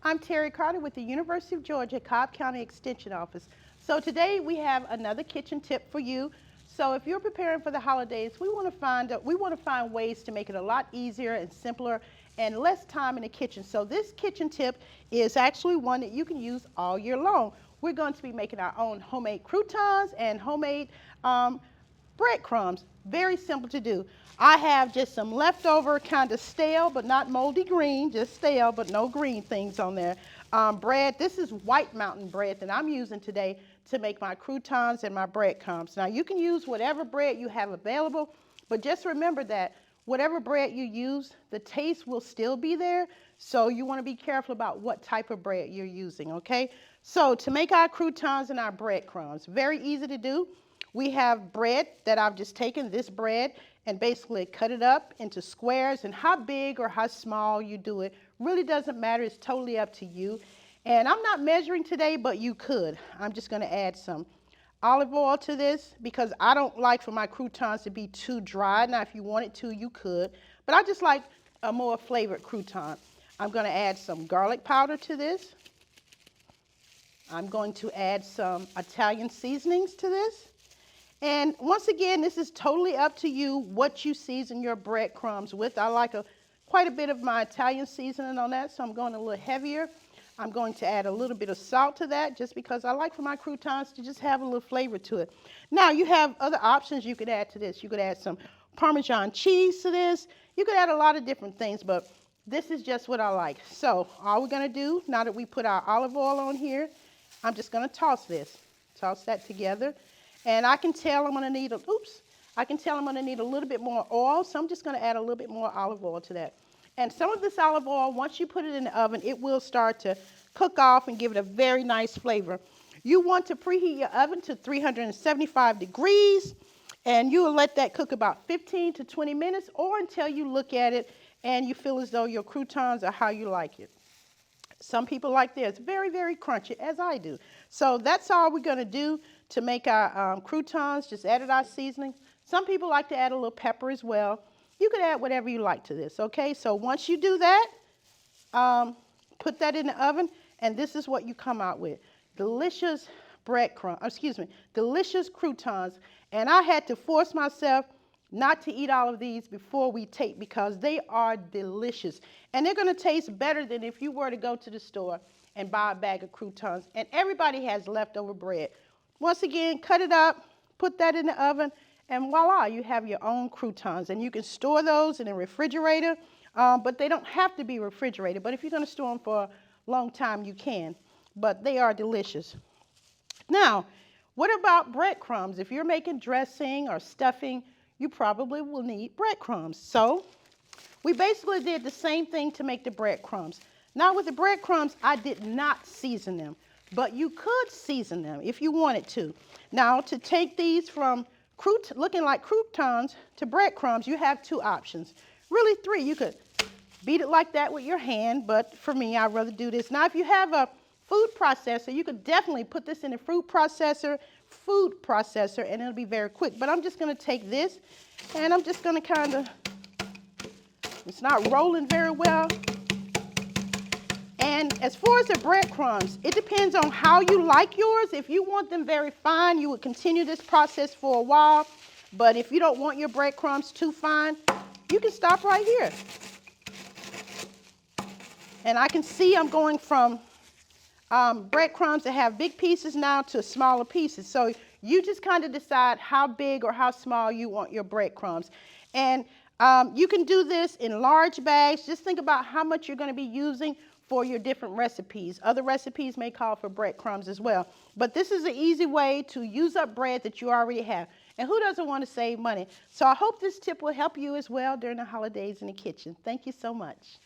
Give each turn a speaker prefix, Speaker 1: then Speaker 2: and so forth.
Speaker 1: I'm Terri Carter with the University of Georgia Cobb County Extension Office. So today we have another kitchen tip for you. So if you're preparing for the holidays, we want to find ways to make it a lot easier and simpler and less time in the kitchen. So this kitchen tip is actually one that you can use all year long. We're going to be making our own homemade croutons and homemade breadcrumbs. Very simple to do. I have just some leftover kind of stale but not moldy green, just stale but no green things on there. Bread, this is White Mountain bread that I'm using today to make my croutons and my breadcrumbs. Now you can use whatever bread you have available, but just remember that whatever bread you use, the taste will still be there. So you want to be careful about what type of bread you're using, okay? So to make our croutons and our breadcrumbs, very easy to do. We have bread that I've just taken, this bread, and basically cut it up into squares, and how big or how small you do it really doesn't matter. It's totally up to you. And I'm not measuring today, but you could. I'm just going to add some olive oil to this because I don't like for my croutons to be too dry. Now, if you wanted to, you could, but I just like a more flavored crouton. I'm going to add some garlic powder to this. I'm going to add some Italian seasonings to this. And once again, this is totally up to you what you season your breadcrumbs with. I like quite a bit of my Italian seasoning on that, so I'm going a little heavier. I'm going to add a little bit of salt to that just because I like for my croutons to just have a little flavor to it. Now, you have other options you could add to this. You could add some Parmesan cheese to this. You could add a lot of different things, but this is just what I like. So all we're going to do, now that we put our olive oil on here, I'm just going to toss that together. And I can tell I'm going to need a little bit more oil, so I'm just going to add a little bit more olive oil to that. And some of this olive oil, once you put it in the oven, it will start to cook off and give it a very nice flavor. You want to preheat your oven to 375 degrees, and you will let that cook about 15 to 20 minutes or until you look at it and you feel as though your croutons are how you like it. Some people like theirs very, very crunchy, as I do. So that's all we're going to do to make our croutons. Just added our seasoning. Some people like to add a little pepper as well. You could add whatever you like to this, okay? So once you do that, put that in the oven, and this is what you come out with. Delicious delicious croutons. And I had to force myself not to eat all of these before we tape because they are delicious. And they're going to taste better than if you were to go to the store and buy a bag of croutons. And everybody has leftover bread. Once again, cut it up, put that in the oven, and voila, you have your own croutons. And you can store those in a refrigerator, but they don't have to be refrigerated. But if you're going to store them for a long time, you can. But they are delicious. Now, what about breadcrumbs? If you're making dressing or stuffing, you probably will need breadcrumbs. So we basically did the same thing to make the breadcrumbs. Now with the breadcrumbs, I did not season them, but you could season them if you wanted to. Now to take these from looking like croutons to breadcrumbs, you have two options. Really three. You could beat it like that with your hand, but for me, I'd rather do this. Now if you have a food processor, you could definitely put this in a food processor, and it'll be very quick. But I'm just going to take this, and I'm just going to it's not rolling very well. And as far as the breadcrumbs, it depends on how you like yours. If you want them very fine, you would continue this process for a while. But if you don't want your breadcrumbs too fine, you can stop right here. And I can see I'm going from breadcrumbs that have big pieces now to smaller pieces. So you just kind of decide how big or how small you want your breadcrumbs. And you can do this in large bags. Just think about how much you're going to be using for your different recipes. Other recipes may call for breadcrumbs as well. But this is an easy way to use up bread that you already have. And who doesn't want to save money? So I hope this tip will help you as well during the holidays in the kitchen. Thank you so much.